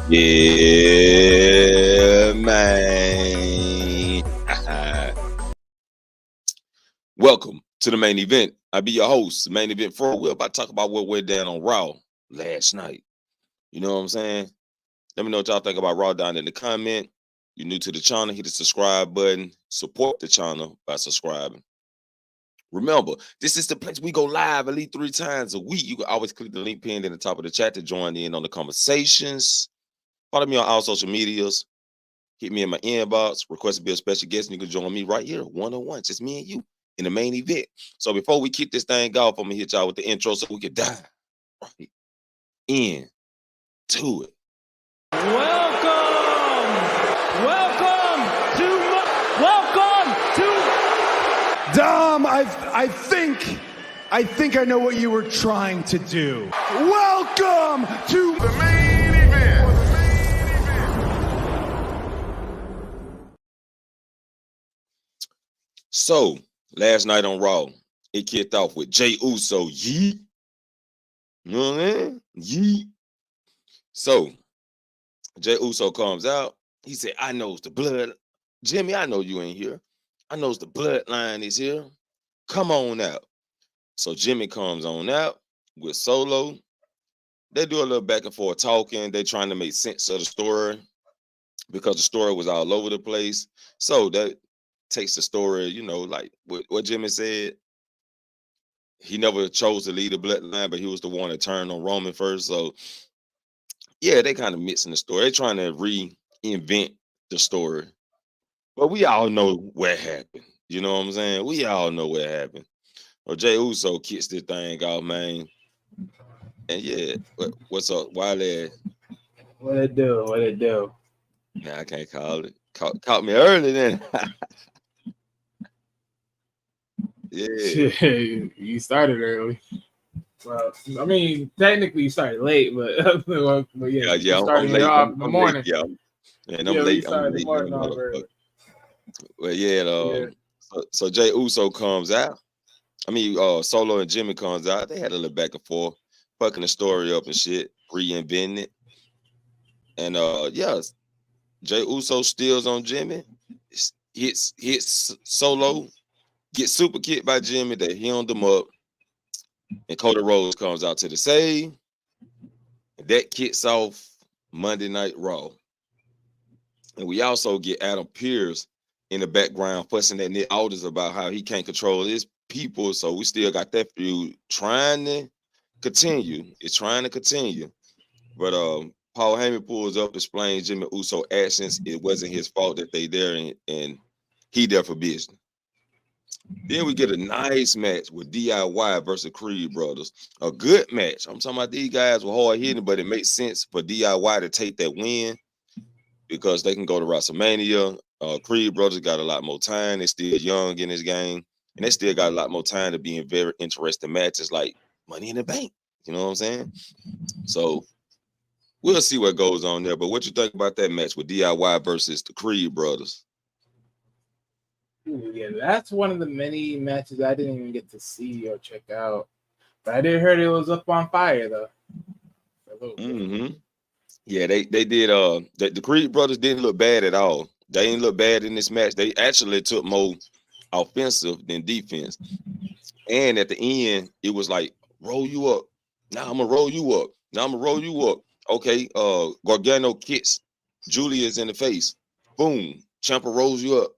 Yeah, man. Welcome to the main event. I'll be your host, main event for. We're about to talk about what went down on Raw last night. You know what I'm saying? Let me know what y'all think about Raw down in the comment. You're new to the channel, hit the subscribe button. Support the channel by subscribing. Remember, this is the place we go live at least 3 times a week. You can always click the link pinned in the top of the chat to join in on the conversations. Follow me on all social medias. Hit me in my inbox. Request to be a special guest, and you can join me right here, one-on-one, just me and you in the main event. So before we kick this thing off, I'm gonna hit y'all with the intro so we can dive right into it. Dom, I think I know what you were trying to do. Welcome to the main event. So last night on Raw, it kicked off with Jey Uso. Yeet. You know what I mean? Yeet. So Jey Uso comes out. He said, I knows the blood. Jimmy, I know you ain't here. I knows the bloodline is here. Come on out. So Jimmy comes on out with Solo. They do a little back and forth talking. They trying to make sense of the story because the story was all over the place. So that takes the story, you know, like what Jimmy said. He never chose to lead the bloodline, but he was the one that turned on Roman first. So yeah, they kind of mixing the story. They're trying to reinvent the story. But we all know what happened. You know what I'm saying? We all know what happened. Well, Jey Uso kicks this thing off, man. And yeah, what's up, Wiley? What it do? What it do? Nah, I can't call it. Caught me early then. Yeah. You started early. Well, I mean, technically you started late, but yeah, I'm late. Off in the morning. Late, and I'm late. I'm late. Well, yeah. So Jey Uso comes out. I mean, Solo and Jimmy comes out. They had a little back and forth, fucking the story up and shit, reinventing it. And yes, Jey Uso steals on Jimmy, hits Solo, gets super kicked by Jimmy. They hemmed him up, and Cody Rhodes comes out to the save. And that kicks off Monday Night Raw. And we also get Adam Pearce in the background fussing at Nick Aldis about how he can't control his people. So we still got that feud trying to continue. It's trying to continue. But Paul Heyman pulls up, explains Jimmy Uso actions. It wasn't his fault that they there and he there for business. Then we get a nice match with DIY versus Creed Brothers. A good match. I'm talking about these guys were hard hitting, but it makes sense for DIY to take that win because they can go to WrestleMania. Creed Brothers got a lot more time. They're still young in this game, and they still got a lot more time to be in very interesting matches like Money in the Bank. You know what I'm saying? So we'll see what goes on there. But what you think about that match with DIY versus the Creed Brothers? Yeah, that's one of the many matches I didn't even get to see or check out. But I did hear it was up on fire though. Mm-hmm. Yeah, they did. The Creed Brothers didn't look bad at all. They didn't look bad in this match. They actually took more offensive than defense. And at the end, it was like, roll you up. Now I'm gonna roll you up. Now I'm gonna roll you up. Okay, Gargano kicks Julius in the face. Boom. Ciampa rolls you up.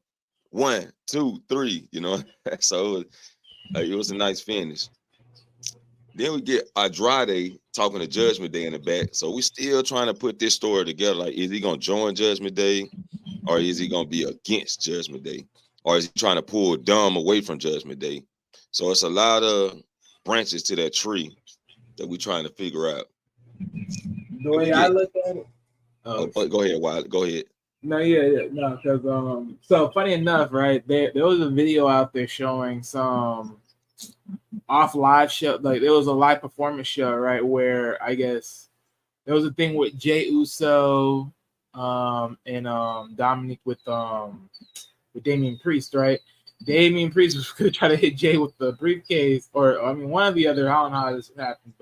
1, 2, 3. You know, so it was a nice finish. Then we get Andrade talking to Judgment Day in the back. So we still trying to put this story together. Like, is he gonna join Judgment Day, or is he gonna be against Judgment Day, or is he trying to pull Dom away from Judgment Day? So it's a lot of branches to that tree that we're trying to figure out. The way I look at it. Go ahead, Wiley. Go ahead. No, because so funny enough, right? There was a video out there showing some off live show, like there was a live performance show, right? Where I guess there was a thing with Jey Uso, and Dominic with Damian Priest, right? Damian Priest was gonna try to hit Jay with the briefcase, or I mean, one of the other. I don't know how this happened,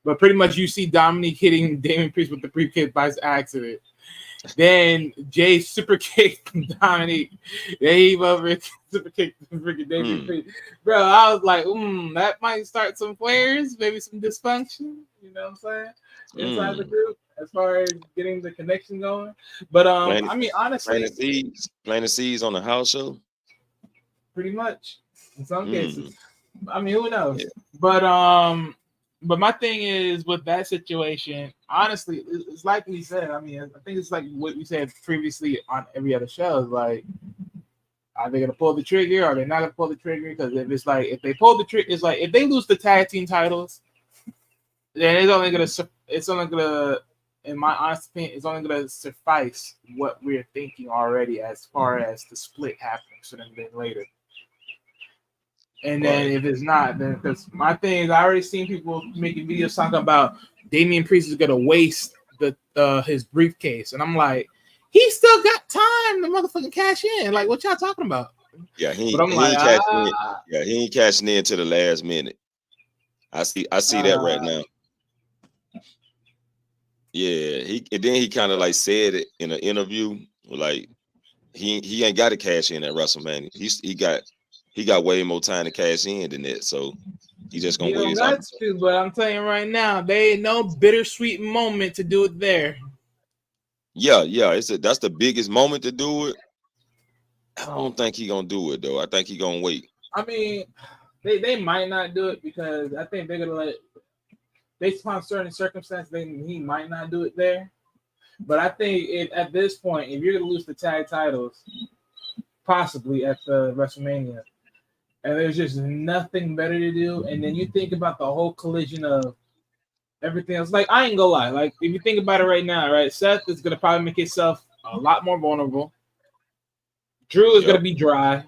but pretty much you see Dominic hitting Damian Priest with the briefcase by accident. Then Jay super kicked Dominic. They heave over super kicked freaking Damian Priest. Bro, I was like, that might start some flares, maybe some dysfunction. You know what I'm saying? Inside the group, as far as getting the connection going. But I mean, honestly, planting seeds on the house show. Pretty much, in some cases. I mean, who knows? Yeah. But my thing is with that situation, honestly, it's like we said. I mean, I think it's like what we said previously on every other show. Is like, are they gonna pull the trigger? Or are they not gonna pull the trigger? Because if they pull the trigger, it's like if they lose the tag team titles, then it's only gonna, in my honest opinion, it's only gonna suffice what we're thinking already as far as the split happening sooner than later. And then if it's not, then because my thing is, I already seen people making videos talking about Damian Priest is gonna waste his briefcase, and I'm like, he still got time to motherfucking cash in. Like, what y'all talking about? Yeah, he ain't cashing in to the last minute. I see that right now. Yeah, he kind of like said it in an interview, like he ain't got to cash in at WrestleMania. He got way more time to cash in than that, so he just gonna wait. But I'm telling you right now, there ain't no bittersweet moment to do it there. Yeah, that's the biggest moment to do it. I don't think he gonna do it though. I think he gonna wait. I mean, they might not do it because I think they're gonna let, based upon certain circumstances, he might not do it there. But I think at this point, if you're gonna lose the tag titles, possibly at the WrestleMania, and there's just nothing better to do, and then you think about the whole collision of everything else. Like, I ain't gonna lie. Like, if you think about it right now, right, Seth is gonna probably make himself a lot more vulnerable. Drew is gonna be dry.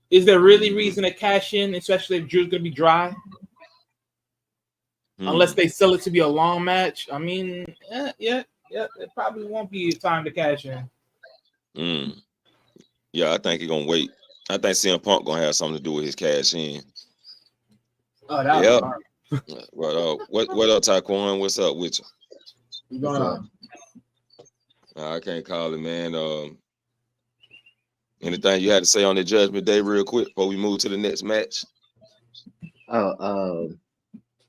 Is there really reason to cash in, especially if Drew's gonna be dry? Unless they sell it to be a long match. I mean, it probably won't be time to cash in. Yeah, I think he's gonna wait. I think CM Punk gonna have something to do with his cash in. Oh, that was hard. Right. What up, Taekwon? What's up with you? What's going on? I can't call it, man. Anything you had to say on the Judgment Day real quick before we move to the next match? The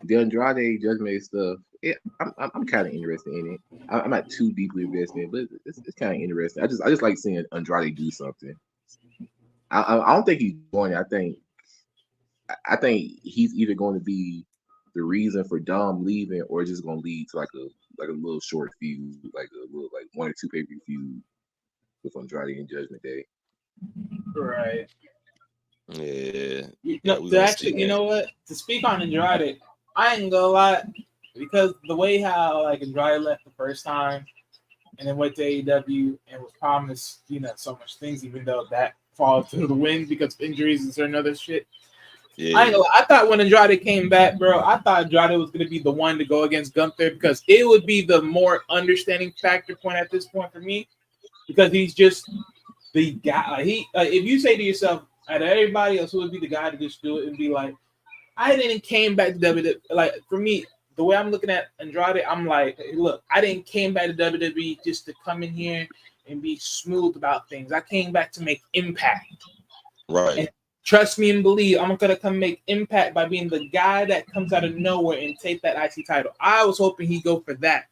Andrade Judgment Day stuff. Yeah, I'm kind of interested in it. I'm not too deeply invested in it, but it's kind of interesting. I just like seeing Andrade do something. I don't think he's going. I think he's either going to be the reason for Dom leaving, or just going to lead to like a little short feud, like a little 1 or 2 pay-per-view feud with Andrade and Judgment Day. Right. Yeah. You know what? To speak on Andrade, I ain't gonna lie, because the way how like Andrade left the first time and then went to AEW and was promised, so much things, even though that falls to the wind because of injuries and certain other shit. Yeah. I thought when Andrade came back, bro, I thought Andrade was gonna be the one to go against Gunther because it would be the more understanding factor point at this point for me, because he's just the guy. If you say to yourself, out of everybody else, who would be the guy to just do it and be like, I didn't came back to WWE. Like, for me, the way I'm looking at Andrade, I'm like, hey, look, I didn't came back to WWE just to come in here and be smooth about things. I came back to make impact. Right. And trust me and believe, I'm gonna come make impact by being the guy that comes out of nowhere and take that IC title. I was hoping he'd go for that.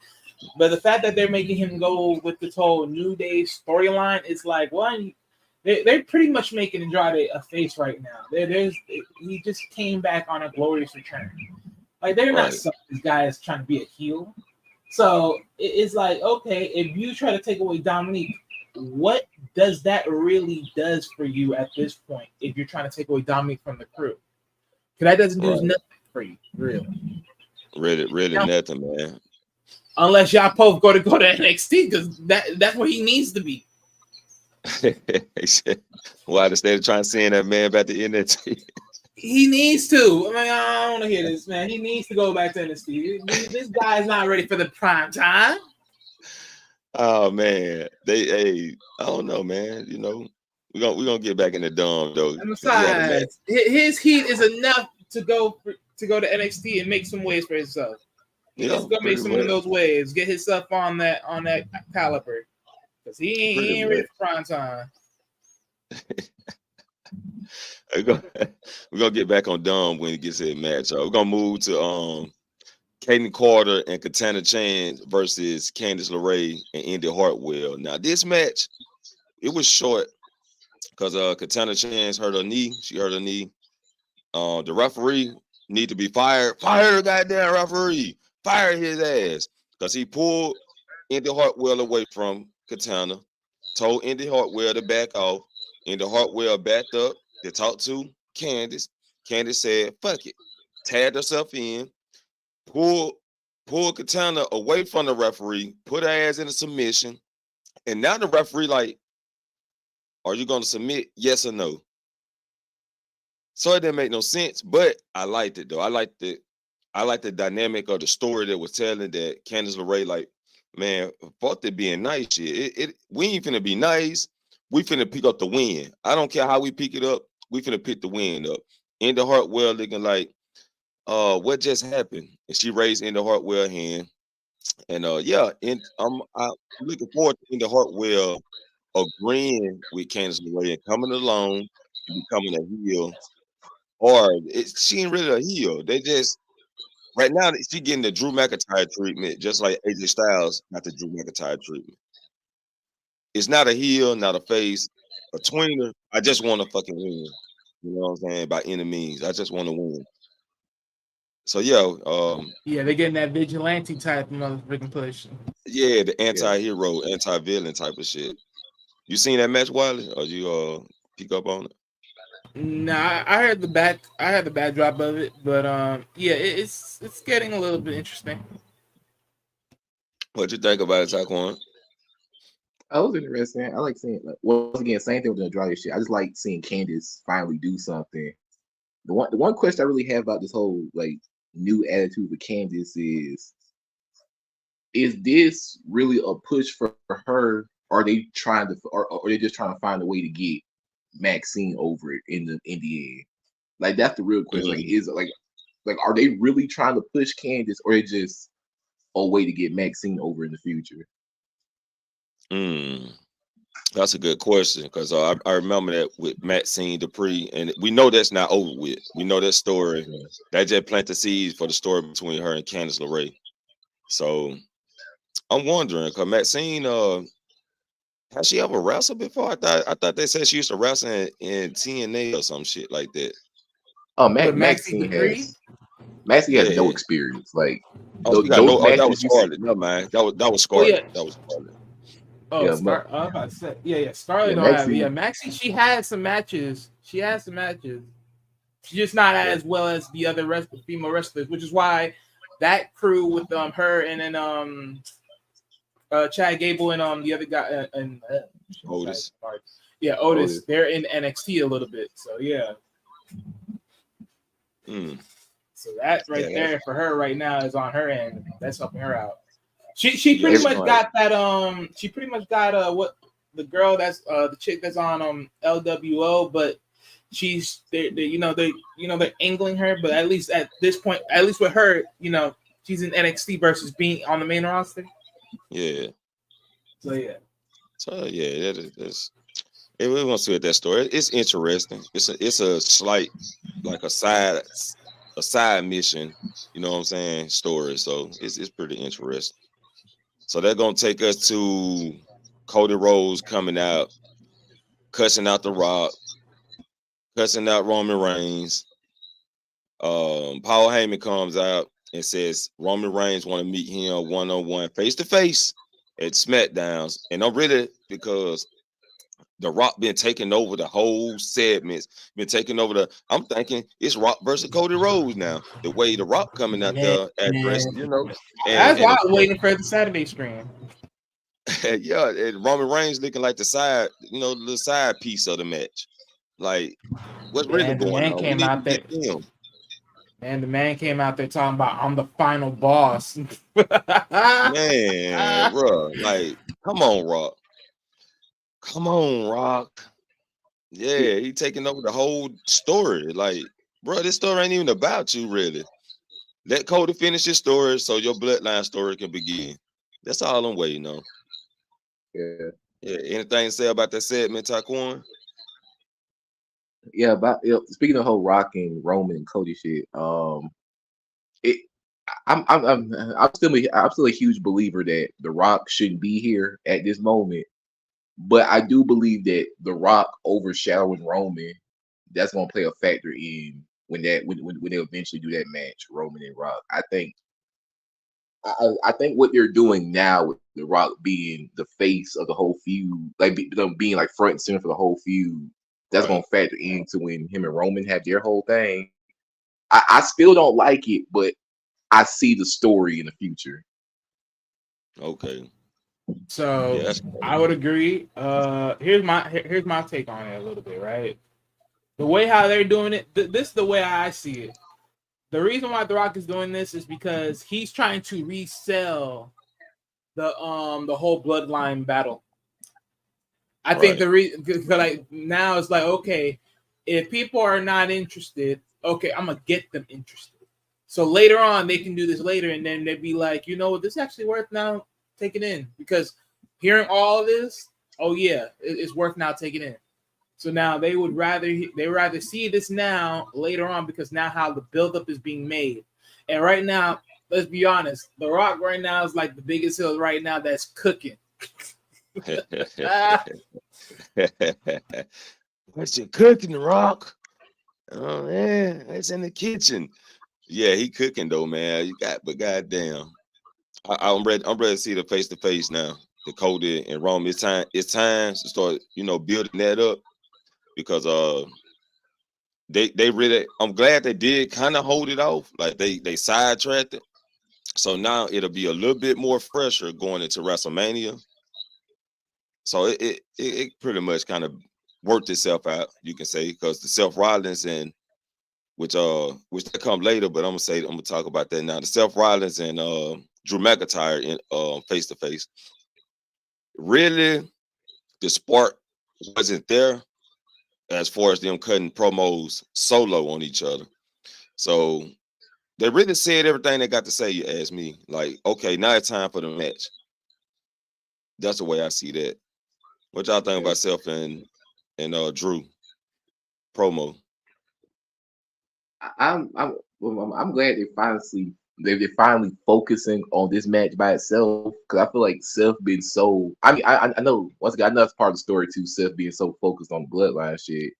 But the fact that they're making him go with this whole New Day storyline is like, one, they're pretty much making Andrade a face right now. He just came back on a glorious return. Like they're not some this guy is trying to be a heel. So it's like, okay, if you try to take away Dominique, what does that really does for you at this point? If you're trying to take away Dominique from the crew, because that doesn't do nothing for you, really. Really now, nothing, man. Unless y'all both go to NXT, because that's where he needs to be. Why instead of trying to send that man back to NXT? He needs to. I mean, I don't want to hear this, man. He needs to go back to NXT. This guy is not ready for the prime time. Oh man, I don't know, man. You know, we're gonna get back in the dome though. And besides, his heat is enough to go to NXT and make some waves for himself. He's just gonna make some of those waves, get himself on that caliber, because he ain't ready for prime time. We're gonna get back on Dom when he gets that match. We're gonna move to Kaden Carter and Katana Chance versus Candice LeRae and Indy Hartwell. Now this match, it was short because Katana Chance hurt her knee. She hurt her knee. The referee need to be fired. Fire the goddamn referee. Fire his ass because he pulled Indy Hartwell away from Katana. Told Indy Hartwell to back off. Indy Hartwell backed up to talk to Candice. Candice said, fuck it. Tagged herself in. Pull Katana away from the referee, put her ass in a submission, and now the referee like, are you going to submit? Yes or no? So it didn't make no sense, but I liked it though. I liked the dynamic of the story that was telling that Candice LeRae like, man, fuck it being nice shit. We ain't finna be nice. We finna pick up the win. I don't care how we pick it up. We finna pick the win up. Indy Hartwell looking like, what just happened? And she raised Indy Hartwell hand. And I'm looking forward to Indy Hartwell agreeing with Candice LeRae and coming along and becoming a heel. Or she ain't really a heel. They just right now she getting the Drew McIntyre treatment, just like AJ Styles got the Drew McIntyre treatment. It's not a heel, not a face, a tweener. I just want to fucking win. You know what I'm saying? By any means, I just want to win. So they're getting that vigilante type motherfucking push. Yeah, the anti-hero, anti-villain type of shit. You seen that match, Wiley? Or you pick up on it? Nah, I heard the backdrop of it, but it's getting a little bit interesting. What you think about it, Taquan? I was interesting. I like seeing once again, same thing with the Andrade shit. I just like seeing Candice finally do something. The one question I really have about this whole like new attitude with Candice is this really a push for her? Or are they trying to, or are they just trying to find a way to get Maxine over it in the end? Like that's the real question. Like is like are they really trying to push Candice, or is it just a way to get Maxine over in the future? That's a good question because I remember that with Maxine Dupree, and we know that's not over with. We know that story. That just planted the seeds for the story between her and Candice LeRae. So I'm wondering because Maxine, has she ever wrestled before? I thought they said she used to wrestle in TNA or some shit like that. Oh, Maxine has no experience. Like that was Scarlett. No man, that was Scarlett. That was Scarlett. Oh, yeah, I'm about to say, Scarlett don't have it. Yeah, Maxie, she had some matches. She's just not as well as the other female wrestlers, which is why that crew with her and then Chad Gable and the other guy and Otis. Yeah, Otis. They're in NXT a little bit. So yeah. So that there for her right now is on her end. That's helping her out. She pretty much got that she pretty much got what the girl that's the chick that's on LWO, but they're angling her, but at least at this point, at least with her, she's in NXT versus being on the main roster. Yeah. So yeah. So yeah, We want to see that story. It's interesting. It's a slight, like a side mission. You know what I'm saying? Story. So it's pretty interesting. So they're gonna take us to Cody Rhodes coming out, cussing out The Rock, cussing out Roman Reigns. Paul Heyman comes out and says Roman Reigns want to meet him one-on-one, face-to-face at SmackDowns. And I'm really, because The Rock been taking over the whole segments, been taking over I'm thinking it's Rock versus Cody Rhodes now. The way The Rock coming out there addressing, That's why I was waiting for the Saturday stream. Yeah, and Roman Reigns looking like the side, the side piece of the match. Like, what's really going on? Came out there. And the man came out there talking about, I'm the final boss. Man, bro, like, come on, Rock. Come on, Rock. Yeah, he taking over the whole story. Like, bro, this story ain't even about you, really. Let Cody finish his story so your bloodline story can begin. That's all I'm waiting on. Yeah. Anything to say about that segment, Taquan? Yeah, about speaking of whole Rock and Roman and Cody shit, I'm still a huge believer that The Rock shouldn't be here at this moment, but I do believe that The Rock overshadowing Roman, that's gonna play a factor in when they eventually do that match, Roman and Rock. I think what they're doing now with The Rock being the face of the whole feud, like being like front and center for the whole feud, that's going to factor into when him and Roman have their whole thing. I still don't like it, but I see the story in the future. Okay. So I would agree. Here's my take on it a little bit, right? The way how they're doing it, this is the way I see it. The reason why The Rock is doing this is because he's trying to resell the whole bloodline battle. I think the reason, like, now it's like, okay, if people are not interested, okay, I'm gonna get them interested. So later on, they can do this later, and then they'd be like, you know, this is actually worth now taking in, because hearing all of this, oh yeah, it's worth now taking in. So now they would rather see this now later on, because now how the buildup is being made. And right now, let's be honest, The Rock right now is like the biggest hill right now that's cooking. What's you cooking, The Rock? Oh yeah, it's in the kitchen. Yeah, he cooking though, man. But goddamn, I'm ready. I'm ready to see the face to face now. The Cody and Roman. It's time to start, building that up, because they really. I'm glad they did kind of hold it off. Like they sidetracked it. So now it'll be a little bit more fresher going into WrestleMania. So it pretty much kind of worked itself out, you can say, because the Seth Rollins and which that come later, but I'm gonna talk about that now. The Seth Rollins and Drew McIntyre in face to face. Really, the spark wasn't there as far as them cutting promos solo on each other. So they really said everything they got to say, you ask me. Like, okay, now it's time for the match. That's the way I see that. What y'all think about Seth and Drew promo? I'm glad they're finally focusing on this match by itself, because I feel like Seth been so. I mean, I know, once again, I know that's part of the story too. Seth being so focused on the bloodline shit.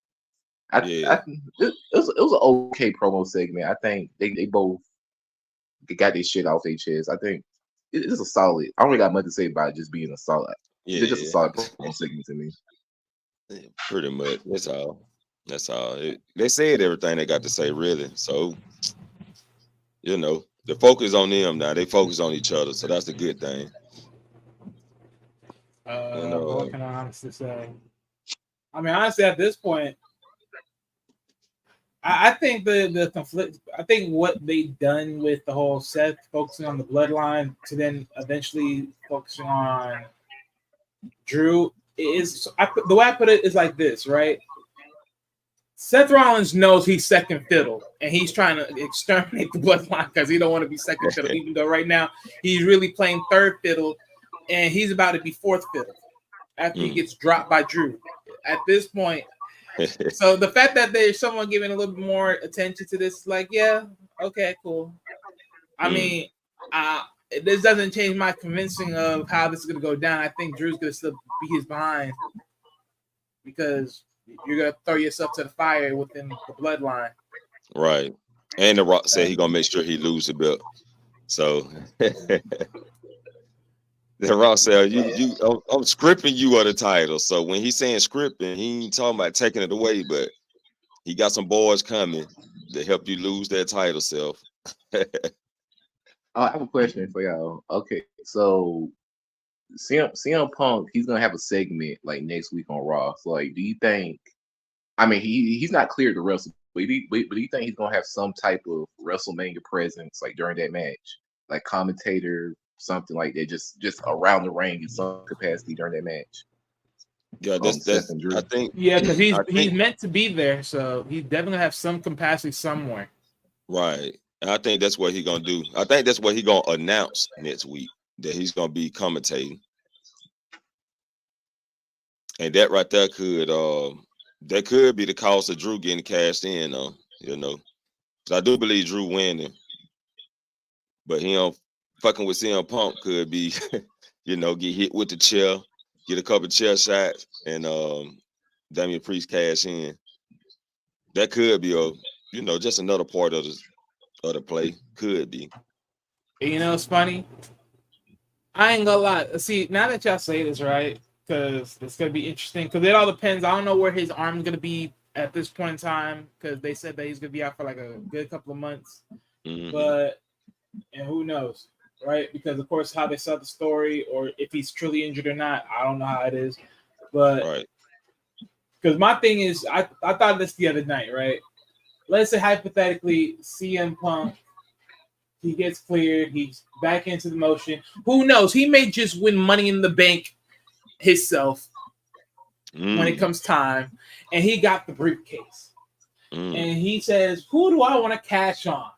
It was an okay promo segment. I think they both got their shit off their chest. I think it's a solid. I don't really got much to say about it just being a solid. Yeah, it's just a solid promo segment to me. Yeah, pretty much. That's all. That's all. They said everything they got to say, really. So, the focus on them now. They focus on each other, so that's a good thing. What can I honestly say? I mean, honestly, at this point, I think the conflict. I think what they've done with the whole Seth focusing on the bloodline to then eventually focusing on Drew is. The way I put it is like this, right? Seth Rollins knows he's second fiddle, and he's trying to exterminate the bloodline because he don't want to be second fiddle, even though right now he's really playing third fiddle, and he's about to be fourth fiddle. after he gets dropped by Drew. At this point, so the fact that there's someone giving a little bit more attention to this, like, yeah, okay, cool. I mean, this doesn't change my convincing of how this is going to go down. I think Drew's going to still be his behind because you're going to throw yourself to the fire within the bloodline. Right. And The Rock said he's going to make sure he loses the belt. So The Rock said, I'm scripting you on the title. So when he's saying scripting, he ain't talking about taking it away, but he got some boys coming to help you lose that title self. I have a question for y'all. Okay, so CM Punk, he's gonna have a segment like next week on Raw. So, like, do you think? I mean, he's not cleared to wrestle, but do you think he's gonna have some type of WrestleMania presence, like during that match, like commentator, something like that, just around the ring in some capacity during that match? Yeah, that's I think. Yeah, because he's meant to be there, so he's definitely gonna have some capacity somewhere. Right. And I think that's what he's gonna do. I think that's what he's gonna announce next week, that he's gonna be commentating. And that right there could be the cost of Drew getting cashed in, you know. So I do believe Drew winning. But fucking with CM Punk could be, you know, get hit with the chair, get a couple chair shots, and Damian Priest cash in. That could be just another part of the play. Could be. You know, it's funny. I ain't gonna lie. See, now that y'all say this, right? Because it's gonna be interesting. Because it all depends. I don't know where his arm's gonna be at this point in time. Because they said that he's gonna be out for like a good couple of months. But who knows, right? Because of course, how they sell the story, or if he's truly injured or not, I don't know how it is. But because my thing is, I thought this the other night, right? Let's say hypothetically, CM Punk, he gets cleared, he's back into the motion. Who knows? He may just win Money in the Bank himself when it comes time, and he got the briefcase. And he says, "Who do I want to cash on?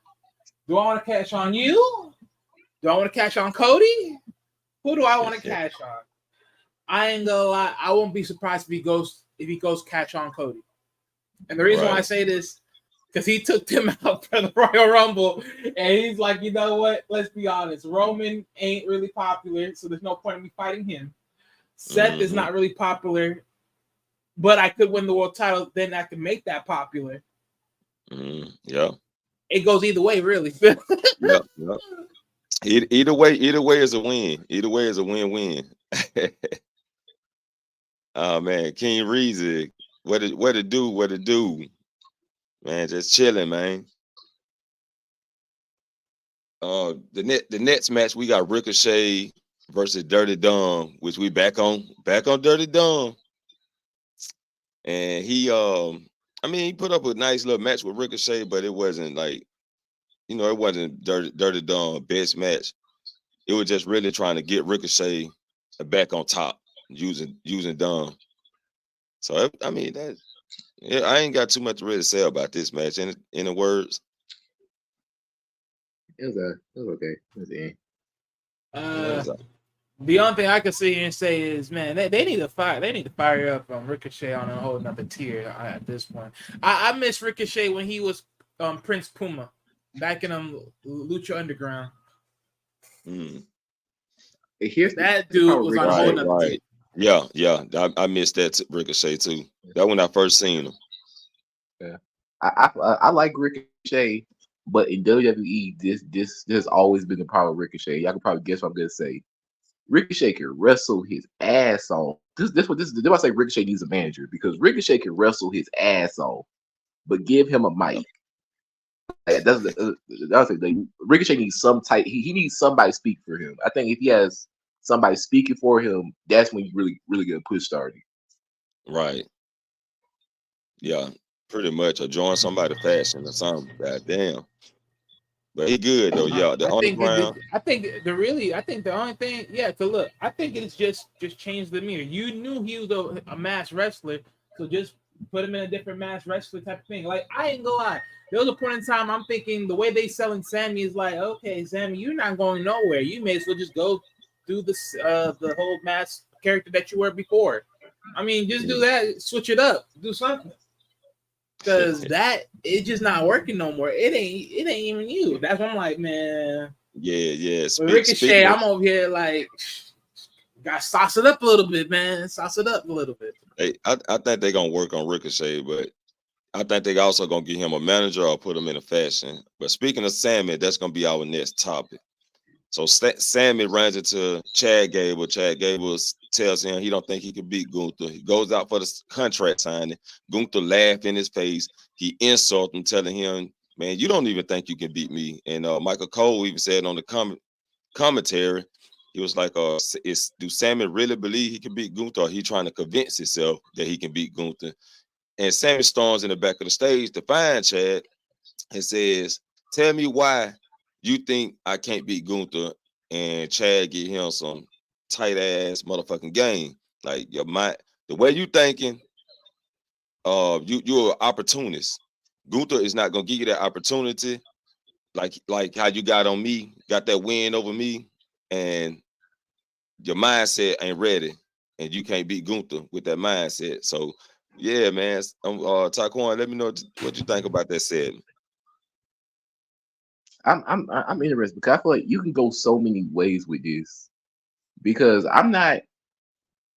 Do I want to cash on you? Do I want to cash on Cody? Who do I want to cash on?" I ain't gonna lie, I won't be surprised if he goes cash on Cody. And the reason why I say this, because he took Tim out for the Royal Rumble, and he's like, you know what? Let's be honest. Roman ain't really popular, so there's no point in me fighting him. Seth is not really popular, but I could win the world title. Then I could make that popular. Yeah. It goes either way, really. Yep. Either way is a win. Either way is a win-win. Oh man, King Reezy, what it do? Man, just chilling, man. The next match we got Ricochet versus Dirty Dom, which we back on Dirty Dom. And he put up a nice little match with Ricochet, but it wasn't like, it wasn't Dirty Dom best match. It was just really trying to get Ricochet back on top using Dom. So I ain't got too much to really say about this match. In the words, it was okay. It was the only thing I can sit here and say is, man, they need to fire. They need to fire up Ricochet on a whole another tier at this point. I miss Ricochet when he was Prince Puma back in Lucha Underground. That dude was on a whole nother tier. Yeah. I missed that Ricochet too. That when I first seen him. Yeah, I like Ricochet, but in WWE, this has always been the problem with Ricochet. Y'all can probably guess what I'm gonna say. Ricochet can wrestle his ass off. This why I say Ricochet needs a manager, because Ricochet can wrestle his ass off, but give him a mic. That's Ricochet needs some type. He needs somebody to speak for him. I think if he has somebody speaking for him, that's when you really get a push started. Right. Yeah, pretty much. Or join somebody fashion or something. God damn. But he good though. Yeah. I think the only thing, so look, I think it's just change the mirror. You knew he was a mass wrestler, so just put him in a different mass wrestler type of thing. Like, I ain't gonna lie. There was a point in time I'm thinking the way they selling Sami is like, okay, Sami, you're not going nowhere. You may as well just go through the whole mass character that you were before. I mean, just do that, switch it up, do something. Because that it's just not working no more. It ain't even you. That's what I'm like, man. Yeah. Ricochet, I'm over here like, got to sauce it up a little bit, man. Sauce it up a little bit. Hey, I think they're gonna work on Ricochet, but I think they also gonna get him a manager or put him in a fashion. But speaking of Sami, that's gonna be our next topic. So Sami runs into Chad Gable. Chad Gable tells him he don't think he can beat Gunther. He goes out for the contract signing. Gunther laughs in his face. He insults him, telling him, "Man, you don't even think you can beat me." And Michael Cole even said on the commentary, he was like, do Sami really believe he can beat Gunther, or he trying to convince himself that he can beat Gunther?" And Sami storms in the back of the stage to find Chad and says, "Tell me why you think I can't beat Gunther." And Chad get him some tight ass motherfucking game. Like your mind, the way you thinking, you're an opportunist. Gunther is not gonna give you that opportunity, like how you got on me, got that win over me, and your mindset ain't ready, and you can't beat Gunther with that mindset. So yeah, man. Taquan, let me know what you think about that set. I'm interested because I feel like you can go so many ways with this because I'm not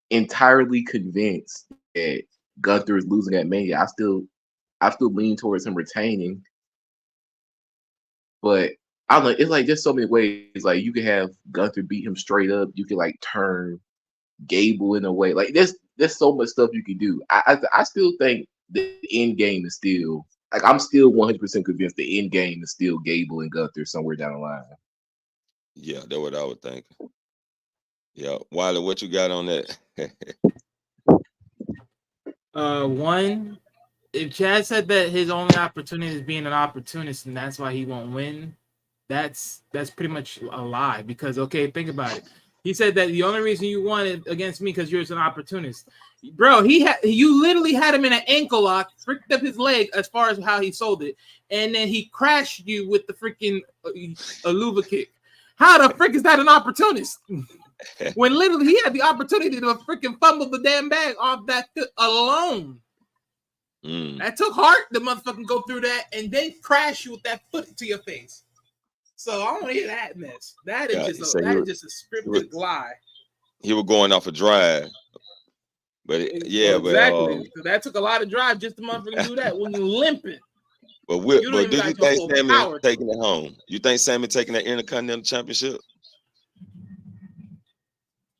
entirely convinced that Gunther is losing at Mania. I still lean towards him retaining, but I don't know. It's like there's so many ways. Like you could have Gunther beat him straight up. You could like turn Gable in a way. Like there's so much stuff you can do. I still think the end game is still like I'm still 100% convinced the end game is still Gable and Gunther somewhere down the line. Yeah, that's what I would think. Yeah, Wiley, what you got on that? One, if Chad said that his only opportunity is being an opportunist and that's why he won't win, that's pretty much a lie. Because okay, think about it. He said that the only reason you won it against me because you're an opportunist, bro. You literally had him in an ankle lock, fricked up his leg as far as how he sold it, and then he crashed you with the freaking Aluva kick. How the frick is that an opportunist? When literally he had the opportunity to freaking fumble the damn bag off that alone. That took heart to motherfucking go through that and then crash you with that foot to your face. So I don't want to hear that mess. That is just a scripted lie. He was going off a drive. But exactly. So that took a lot of drive just to motherfucking do that when you limping. But do you think Sami taking it home? You think Sami taking that Intercontinental Championship?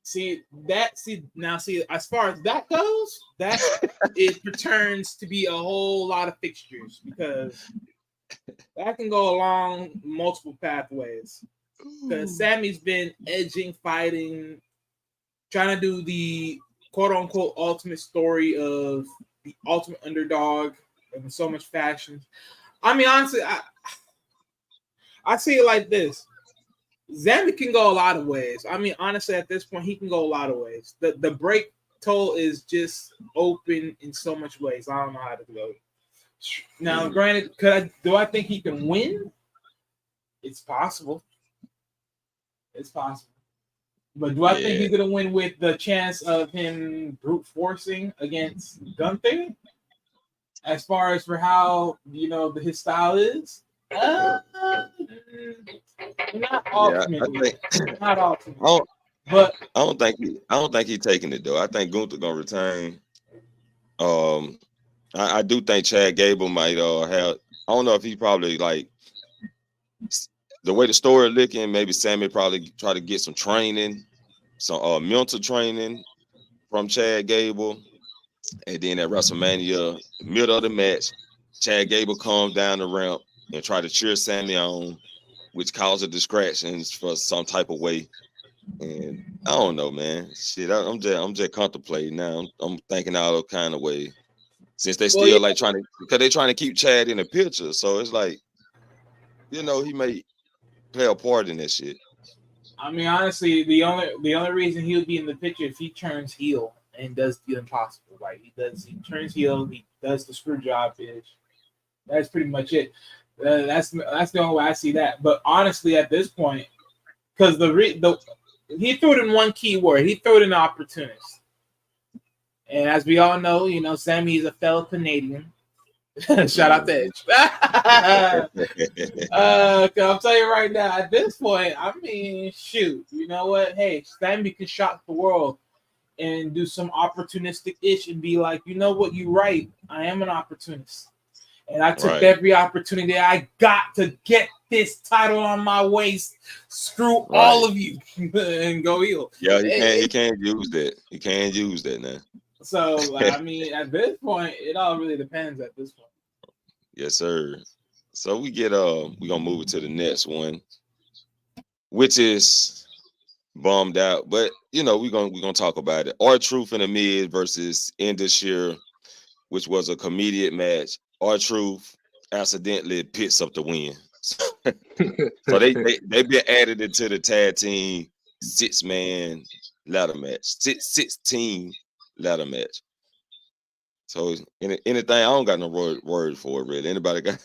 See, as far as that goes, it returns to be a whole lot of fixtures because that can go along multiple pathways. Because Sami's been edging, fighting, trying to do the quote-unquote ultimate story of the ultimate underdog in so much fashion. I mean, honestly, I see it like this. Sami can go a lot of ways. I mean, honestly, at this point, he can go a lot of ways. The break toll is just open in so much ways. I don't know how to go. Now, granted, do I think he can win? It's possible. It's possible. But do I think he's going to win with the chance of him brute forcing against Gunther? As far as for how, his style is? Not ultimately. Not ultimately. But I don't think he's taking it, though. I think Gunther going to retain. I do think Chad Gable might have. I don't know if he probably like the way the story looking. Maybe Sami probably try to get some training, some mental training from Chad Gable, and then at WrestleMania, middle of the match, Chad Gable comes down the ramp and try to cheer Sami on, which causes distractions for some type of way. And I don't know, man. Shit, I'm just contemplating now. I'm thinking all kind of ways. Since they still because they're trying to keep Chad in the picture. So it's like, he may play a part in that shit. I mean, honestly, the only reason he'll be in the picture if he turns heel and does the impossible. Like he turns heel, he does the screw job, bitch. That's pretty much it. That's the only way I see that. But honestly, at this point, because he threw it in one key word. He threw it in opportunist. And as we all know, Sami is a fellow Canadian. Shout out to Edge. I'm telling you right now, at this point, I mean, shoot, you know what? Hey, Sami can shock the world and do some opportunistic ish and be like, you know what, you're right. I am an opportunist. And I took every opportunity I got to get this title on my waist. Screw all of you and go heel. Yeah, he can't use that. He can't use that now. So, I mean, at this point, it all really depends at this point. Yes, sir. So we're gonna move it to the next one, which is bummed out, but we're gonna talk about it. R-Truth in the Mid versus Indus, which was a comedic match. R-Truth accidentally picks up the win. So they've been added into the tag team 6-man ladder match, 16 ladder match. So anything, I don't got no word for it really. Anybody got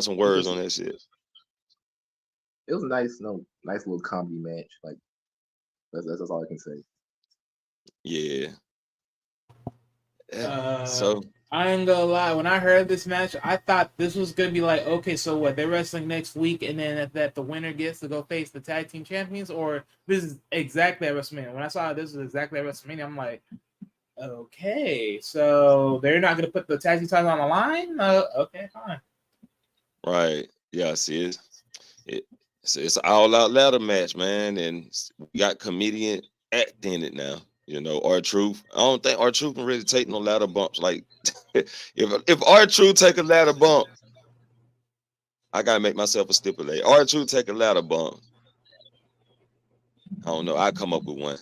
some words on that shit? It was a nice little comedy match. Like that's all I can say. Yeah. So I ain't gonna lie. When I heard this match, I thought this was gonna be like, okay, so what? They're wrestling next week, and then that the winner gets to go face the tag team champions, or this is exactly at WrestleMania. When I saw this was exactly at WrestleMania, I'm like, okay, so they're not gonna put the tag team titles on the line? Okay, fine. Right. Yeah. See, it's an all-out ladder match, man, and we got comedian act in it now. R-Truth. I don't think R-Truth can really take no ladder bumps. Like, if R-Truth take a ladder bump, I gotta make myself a stipulate. R-Truth take a ladder bump. I don't know. I come up with one.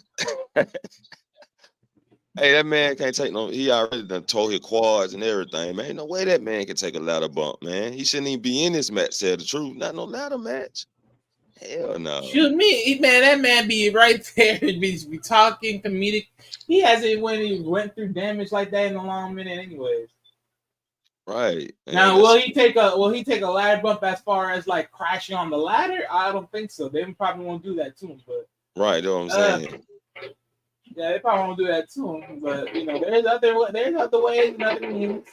Hey, that man can't take no. He already done tore his quads and everything, man. Ain't no way that man can take a ladder bump, man. He shouldn't even be in this match. Tell the truth, not no ladder match. Hell no. Shoot me, man. That man be right there and be talking comedic. He hasn't when he went through damage like that in a long minute, anyways. Right. Now, will he take a ladder bump as far as like crashing on the ladder? I don't think so. They probably won't do that to him, but right, that's what I'm saying. Yeah, they probably won't do that to him, but there's other ways and other means.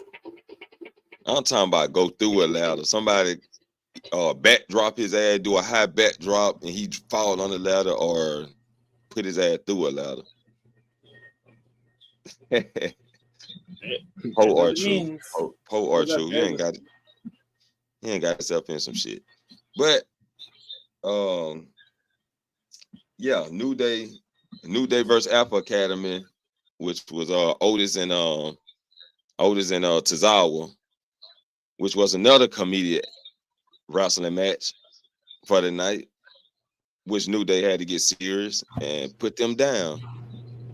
I'm talking about go through a ladder. Somebody backdrop his ass, do a high backdrop, and he fall on the ladder, or put his ass through a ladder. Po R-Truth. Po R-Truth. You ain't got it. He ain't got himself in some shit. But yeah, New Day versus Alpha Academy, which was Otis and Tozawa, which was another comedic wrestling match for the night, which New Day had to get serious and put them down.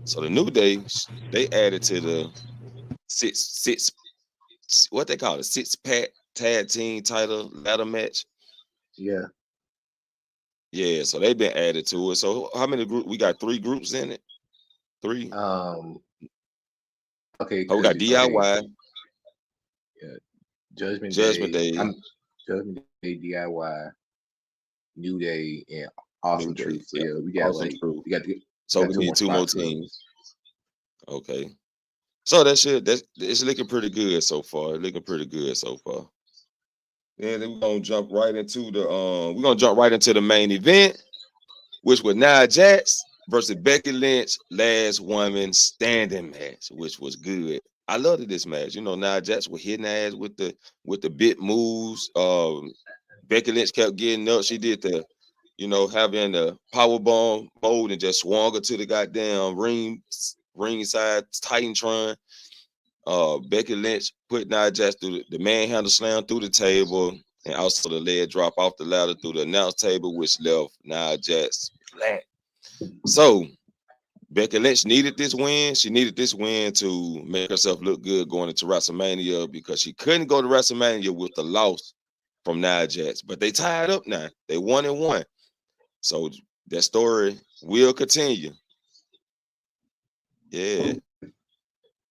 So the New Day, they added to the six what they call it, 6-pack tag team title ladder match. Yeah. Yeah, so they've been added to it. So how many groups? We got 3 groups in it. 3. Okay. Oh, we got DIY. Okay. Yeah. Judgment Day. Judgment Day, DIY, New Day, and Awesome Truth. So yeah, we got Awesome Truth. So we need 2 more teams. Okay. So it's looking pretty good so far. And then we're gonna jump right into the main event, which was Nia Jax versus Becky Lynch, last woman standing match, which was good. I loved this match. Nia Jax was hitting ass with the big moves. Becky Lynch kept getting up. She did the, having the power bomb mode and just swung her to the goddamn ringside Titantron. Becky Lynch put Nia Jax through the manhandle slam through the table, and also the leg drop off the ladder through the announce table, which left Nia Jax flat. So Becky Lynch needed this win. She needed this win to make herself look good going into WrestleMania, because she couldn't go to WrestleMania with the loss from Nia Jax. But they tied up now. They 1-1. So that story will continue. Yeah.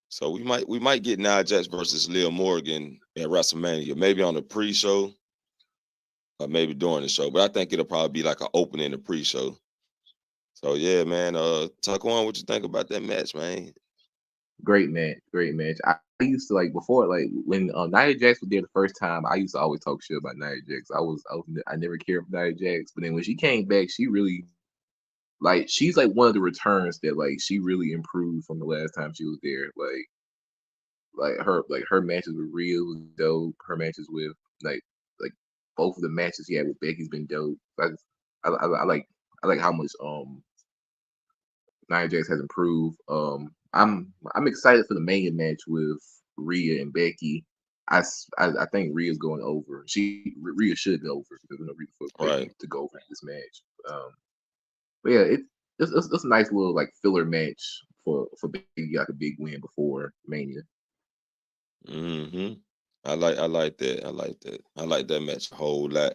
So we might get Nia Jax versus Liv Morgan at WrestleMania, maybe on the pre-show or maybe during the show. But I think it'll probably be like an opening the pre-show. So yeah, man. Talk on what you think about that match, man. Great match, great match. I used to like before, like when Nia Jax was there the first time. I used to always talk shit about Nia Jax. I never cared for Nia Jax, but then when she came back, she really like she's like one of the returns that like she really improved from the last time she was there. Her matches with Rhea was dope. Her matches with like both of the matches she had with Becky's been dope. I like how much Nia Jax has improved. I'm excited for the Mania match with Rhea and Becky. I think Rhea's going over. Rhea should go over. There's no reason for Becky to go over this match. But yeah, it's a nice little like filler match for Becky got a big win before Mania. Mm-hmm. I like that. I like that. I like that match a whole lot.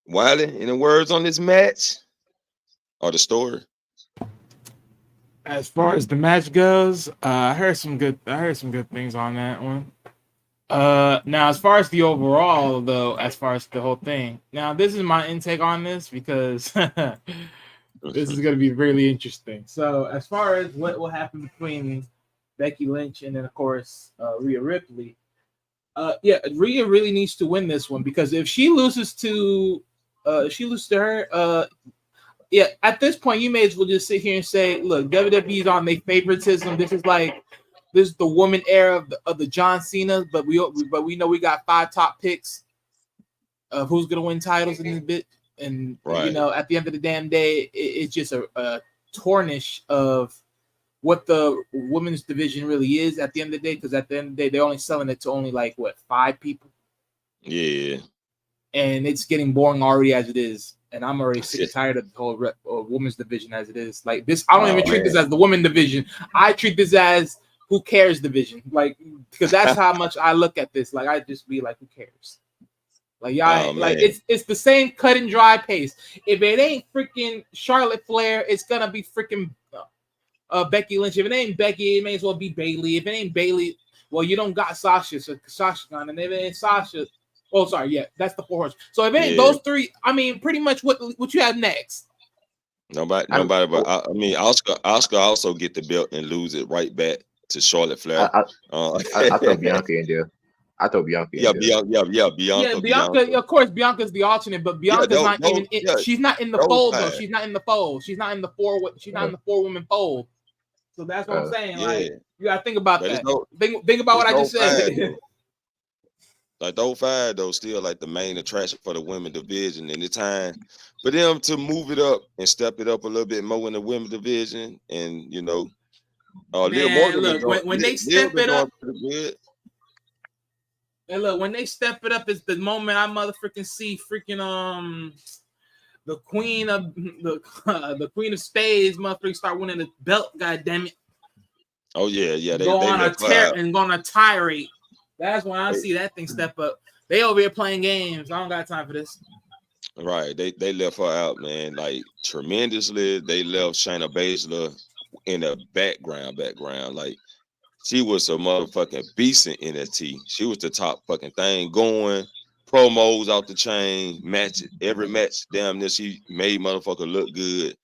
Wiley, any words on this match or the story? As far as the match goes, I heard some good things on that one. Now as far as the overall though, as far as the whole thing, now this is my intake on this because this is going to be really interesting. So as far as what will happen between Becky Lynch and then of course Rhea Ripley, Rhea really needs to win this one because if she loses to her, at this point you may as well just sit here and say, look, WWE's on their favoritism. This is the woman era of the John Cena, but we know we got 5 top picks of who's gonna win titles in this bit, and you know at the end of the damn day, it's just a tarnish of what the women's division really is at the end of the day. Because at the end of the day, they're only selling it to only like 5 people. Yeah, and it's getting boring already as it is. And I'm already sick and tired of the whole women's division as it is. Like this, I don't even treat this as the women division. I treat this as who cares division. Like because that's how much I look at this. Like I just be like, who cares? Like y'all, like it's the same cut and dry pace. If it ain't freaking Charlotte Flair, it's gonna be freaking Becky Lynch. If it ain't Becky, it may as well be Bayley. If it ain't Bayley, well, you don't got Sasha, so Sasha gone. And if it ain't Sasha, oh, sorry, yeah, that's the 4 horse. So if it ain't those 3, I mean, pretty much what you have next. Nobody. But I mean, Oscar also get the belt and lose it right back to Charlotte Flair. I throw Bianca in there. I throw Bianca. Bianca. Of course, Bianca's the alternate, but Bianca's not even. She's not in the fold though. She's not in the fold. She's not in the 4. She's not in the 4-woman fold. So that's what I'm saying. Like you gotta think about that. Think about what I just said. Like the 05 though, still like the main attraction for the women division, and it's time for them to move it up and step it up a little bit more in the women division, and you know, Liv Morgan. Look, when they step it up. And look, when they step it up, it's the moment I motherfucking see freaking the queen of the queen of spades motherfucking start winning the belt. God damn it! Oh yeah, they on a tear and go on a tirade. That's when I see that thing step up. They over here playing games. I don't got time for this. Right, they left her out, man, like tremendously. They left Shayna Baszler in the background. Like she was a motherfucking beast in NXT. She was the top fucking thing going. Promos out the chain, every match, damn near she made motherfucker look good.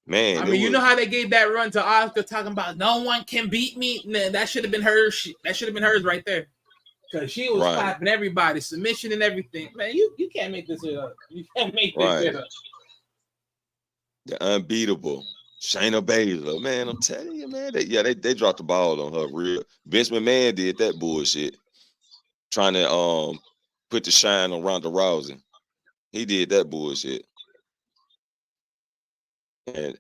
Man, I mean, you know how they gave that run to Asuka talking about no one can beat me? Man, that should have been hers. That should have been hers right there. Because she was clapping everybody, submission and everything. Man, you can't make this up. You can't make this up. The unbeatable Shayna Baszler, man, I'm telling you, man. They dropped the ball on her real. Vince McMahon did that bullshit, trying to put the shine on Ronda Rousey. He did that bullshit.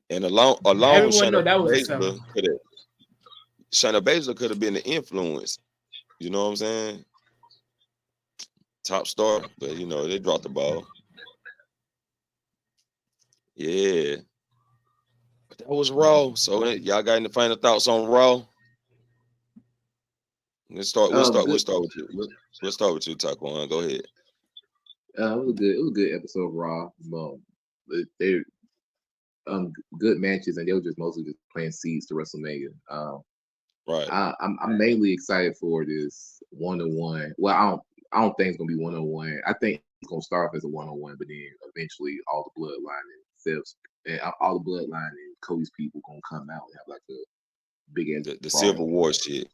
And along Shayna Baszler could have been the influence. You know what I'm saying? Top star, but you know they dropped the ball. Yeah. That was Raw. So y'all got any final thoughts on Raw? We'll start with you. We'll start with you, Taquan. Go ahead. It was a good episode of Raw. They good matches, and they were just mostly just playing seeds to WrestleMania. Right. I'm mainly excited for this 1-on-1. Well, I don't think it's gonna be 1-on-1. I think it's gonna start off as a 1-on-1, but then eventually all the bloodline and and all the bloodline and Cody's people gonna come out and have like a big ass the Civil War shit.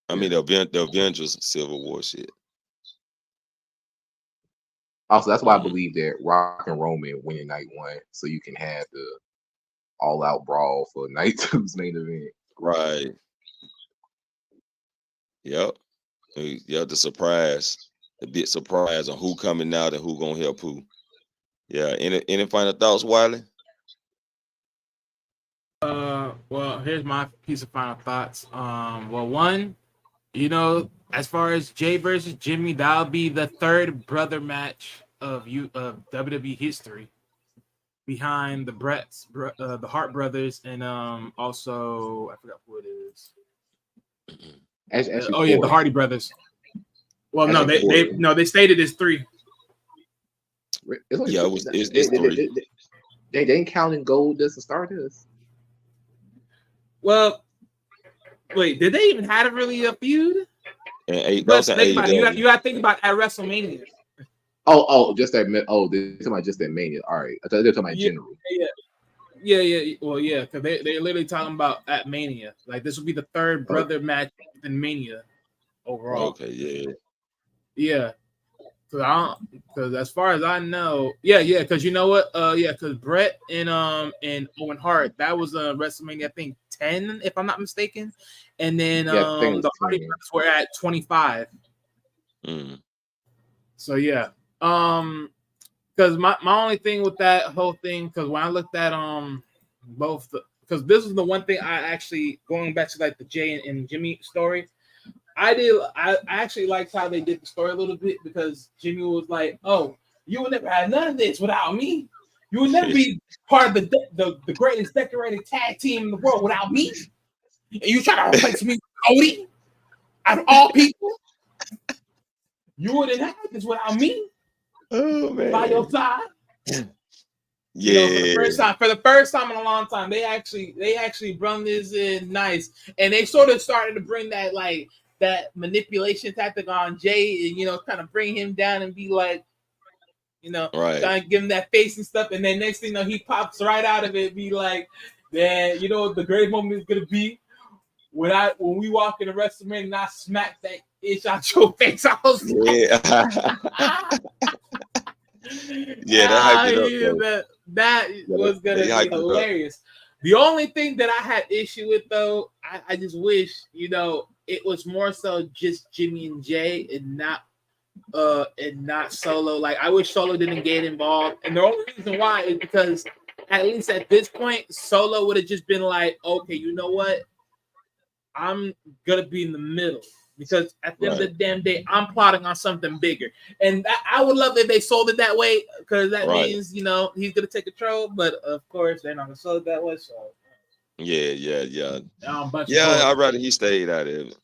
I mean the Avengers Civil War shit. Also, that's why I believe that Rock and Roman winning night 1, so you can have the all-out brawl for night 2's main event. Right. Yep. The surprise, the big surprise on who coming out and who gonna help who. Yeah. Any final thoughts, Wiley? Well, here's my piece of final thoughts. Well, one, as far as Jay versus Jimmy, that'll be the third brother match of WWE history, behind the Hart brothers, and also I forgot who it is. The Hardy brothers. Well, no, they stated it's 3. It's 3. They ain't counting Gold as a Stardust. Well, wait, did they even have really a feud? And but think about it. You got to think about at WrestleMania. Just that. They're talking about just that Mania. All right, I thought they're talking about general. Yeah. Well, yeah, because they're literally talking about at Mania. Like this will be the third brother match in Mania overall. Okay, yeah. Because as far as I know, because you know what, because Brett and Owen Hart, that was WrestleMania, I think 10, if I'm not mistaken, and then the Hardy brothers were at 25. So yeah, because my only thing with that whole thing, because when I looked at because this is the one thing I actually, going back to like the Jay and Jimmy story, I actually liked how they did the story a little bit, because Jimmy was like, "Oh, you would never have none of this without me. You would never be part of the greatest decorated tag team in the world without me. And you try to replace me with Cody out of all people. You wouldn't have this without me. Oh man, by your side." Yeah, for the first time in a long time, they actually brought this in nice, and they sort of started to bring that manipulation tactic on Jay, and kind of bring him down and be like, right, trying to give him that face and stuff, and then next thing he pops right out of it, be like, "Man, the great moment is gonna be when we walk in the WrestleMania and I smack that itch out your face." I was that was gonna be hilarious. The only thing that I had issue with, though, I just wish it was more so just Jimmy and Jay and not Solo. Like, I wish Solo didn't get involved, and the only reason why is because at least at this point, Solo would have just been like, "Okay, you know what? I'm gonna be in the middle." Because at the end of the damn day, I'm plotting on something bigger. And I would love if they sold it that way, because that means, he's going to take control. But, of course, they're not going to sell it that way. So, yeah. I'd rather he stayed out of it.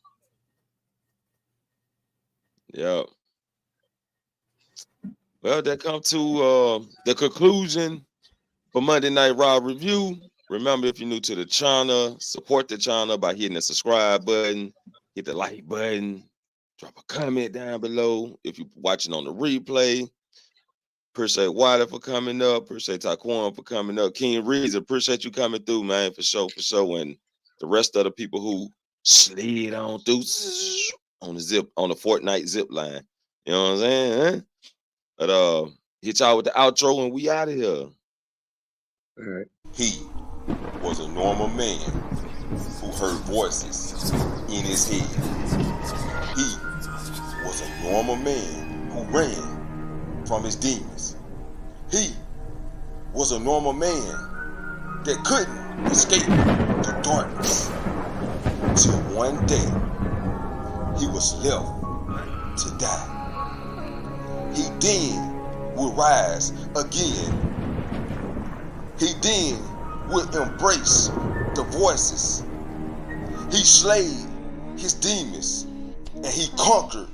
Yeah. Well, that come to the conclusion for Monday Night Raw Review. Remember, if you're new to the channel, support the channel by hitting the subscribe button. Hit the like button, drop a comment down below if you're watching on the replay. Appreciate Wiley for coming up. Appreciate Taquan for coming up. King Reeves, appreciate you coming through, man, for sure. And the rest of the people who slid on through on the Fortnite zip line. You know what I'm saying? But hit y'all with the outro and we out of here. All right. He was a normal man who heard voices in his head. He was a normal man who ran from his demons. He was a normal man that couldn't escape the darkness. Till one day, he was left to die. He then would rise again. He then would embrace the voices. He slayed his demons and he conquered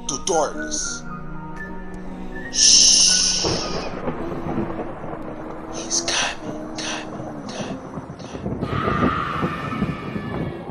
the darkness. Shh.